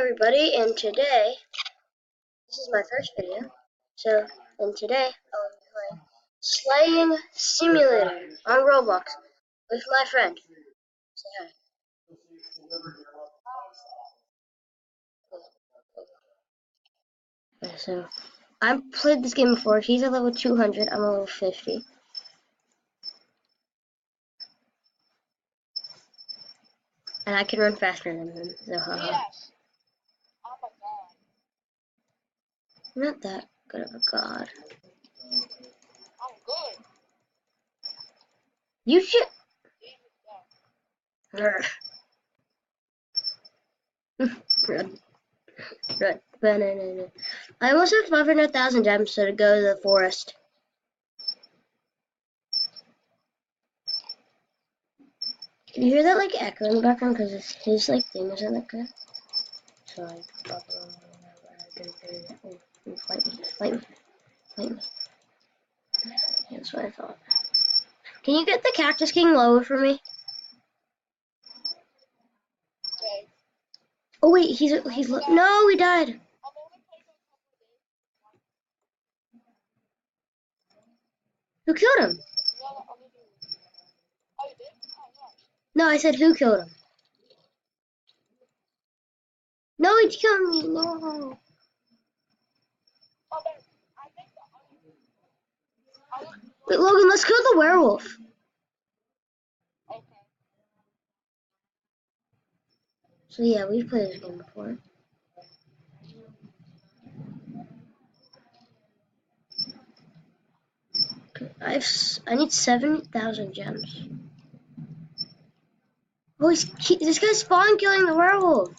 everybody, and today, this is my first video, and today I'll be playing Slaying Simulator on Roblox with my friend. Say hi. Okay, so, I've played this game before. He's a level 200, I'm a level 50. And I can run faster than him, so haha. Yes. Oh my god. I'm not that good of a god. I'm good. You should... Yeah. Run. Run. Banana. I almost have 500,000 gems, so to go to the forest. Can you hear that like echo in the background? Because his like thing isn't that good. So like, fight me, fight me, fight me. That's what I thought. Can you get the Cactus King lower for me? Okay. Oh wait, he's no, he died. I'm only playing for a couple of days. Who killed him? Yeah, I'm gonna do it. Oh, you did? Oh, yeah. No, I said who killed him. No, he killed me. No. Oh, man. I think the other. Wait, Logan, let's kill the werewolf. Okay. So yeah, we've played this game before. Okay, I need 7,000 gems. Oh, this guy's spawn killing the werewolf.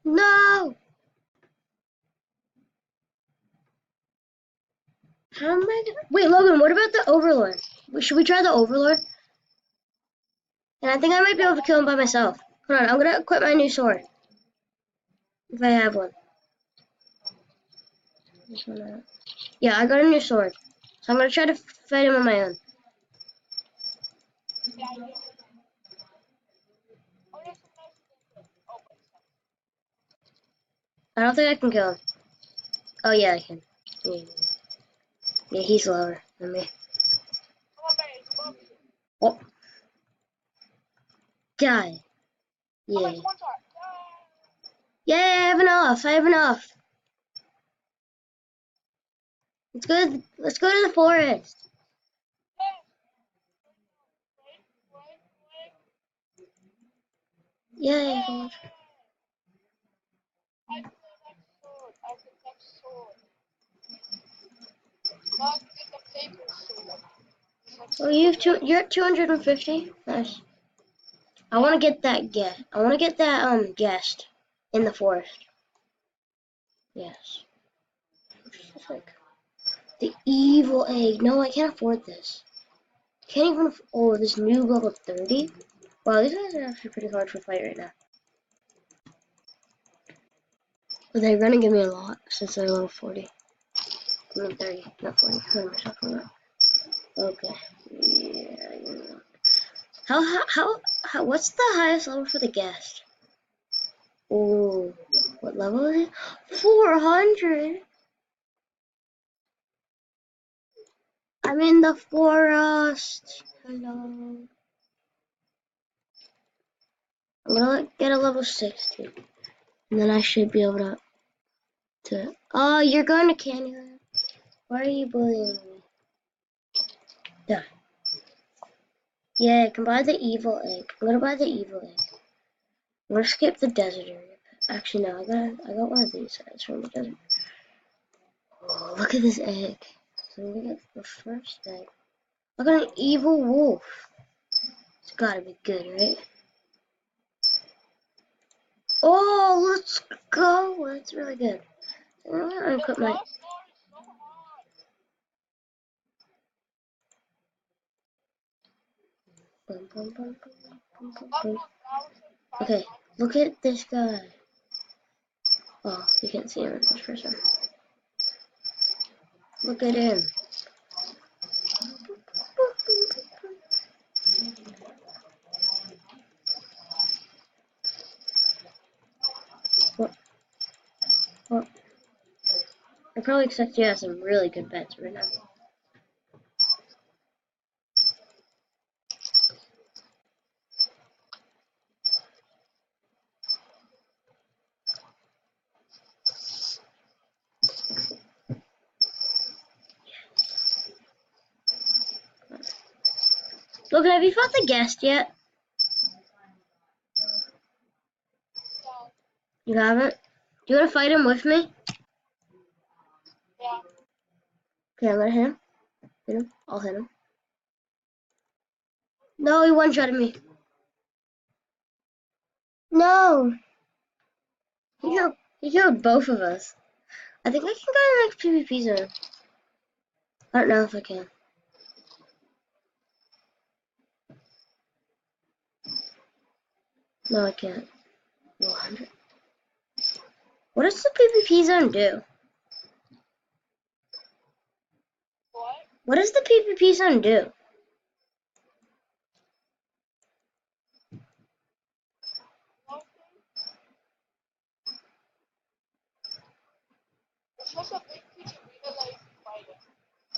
No! How am I gonna... Wait, Logan, what about the Overlord? Should we try the Overlord? And I think I might be able to kill him by myself. Hold on, I'm gonna equip my new sword. If I have one. Yeah, I got a new sword. So I'm gonna try to fight him on my own. Yeah, I did. Oh, there's someone else who did it. Oh, wait. I don't think I can kill him. Oh yeah, I can. Yeah, he's lower than me. Come on, man. It's above you. Oh. Die. Oh, Yeah. it's one shot. Yeah, I have enough. I have enough. Let's go to the forest. Yeah. I can next sword. Not get the paper sword. Oh, you're at 250. Nice. I want to get that guest. I want to get that guest in the forest. Yes. It's like the evil egg. No, I can't afford this. Can't even. Oh, this new level 30. Wow, these guys are actually pretty hard to fight right now. But they're gonna give me a lot since they're level 40. I mean 30, not 40. What am I talking about? Okay. Yeah. How? What's the highest level for the guest? Oh, what level is it? 400. I'm in the forest. Hello. I'm gonna get a level 60. And then I should be able to... Oh, you're going to Candyland. Why are you bullying me? Die. Yeah, I can buy the evil egg. I'm gonna buy the evil egg. I'm gonna skip the desert area. Actually, no, I got one of these guys from the desert. Oh, look at this egg. So I'm gonna get the first egg. I got an evil wolf. It's gotta be good, right? Oh, let's go. That's really good. I'm gonna uncut my... Boom, boom, boom, boom, boom, boom, boom. Okay, look at this guy. Oh, you can't see him in this person. Look at him. probably expect you to have some really good bets right now. Logan, have you fought the guest yet? No. You haven't? Do you want to fight him with me? Yeah. Okay, I'm gonna hit him. Hit him. I'll hit him. No, he one-shotted me. No! He killed both of us. I think I can go to the next PvP zone. I don't know if I can. No, I can't. 100. What does the PvP zone do? What? What does the PvP zone do? Nothing. It's just a big piece of meat that you can fight it.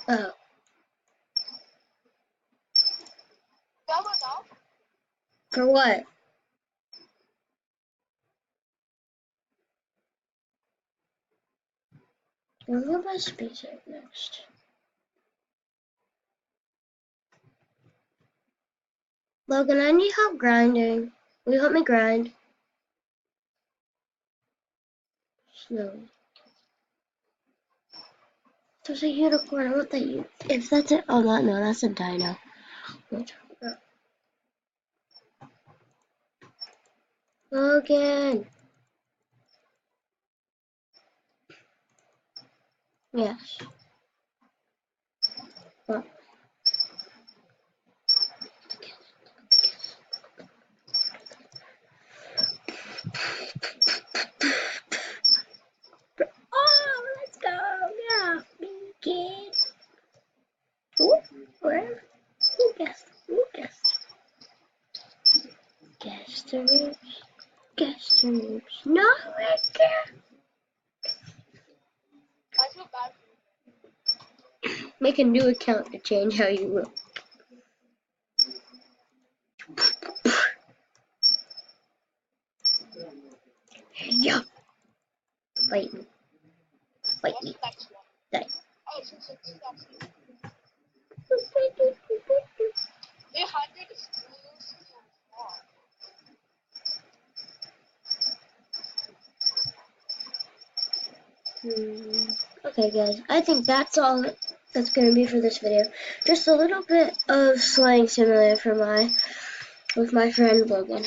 Oh. That was enough? For what? I'm gonna buy Space Egg next. Logan, I need help grinding. Will you help me grind? Slowly. There's a unicorn. I want that. If that's it. Oh, no, that's a dino. Logan. Yes. Oh. Oh, let's go. Yeah, me kid. Ooh, where? Who guessed? Who guessed? Guess the moves. Guess the moves. No, right there. I feel bad for you. Make a new account to change how you look. Yeah. Fight me. Fight What's me. the next one? Die. Oh, since it's that's it. 800 is still small. Okay, guys. I think that's all that's going to be for this video. Just a little bit of Slaying Simulator with my friend Logan.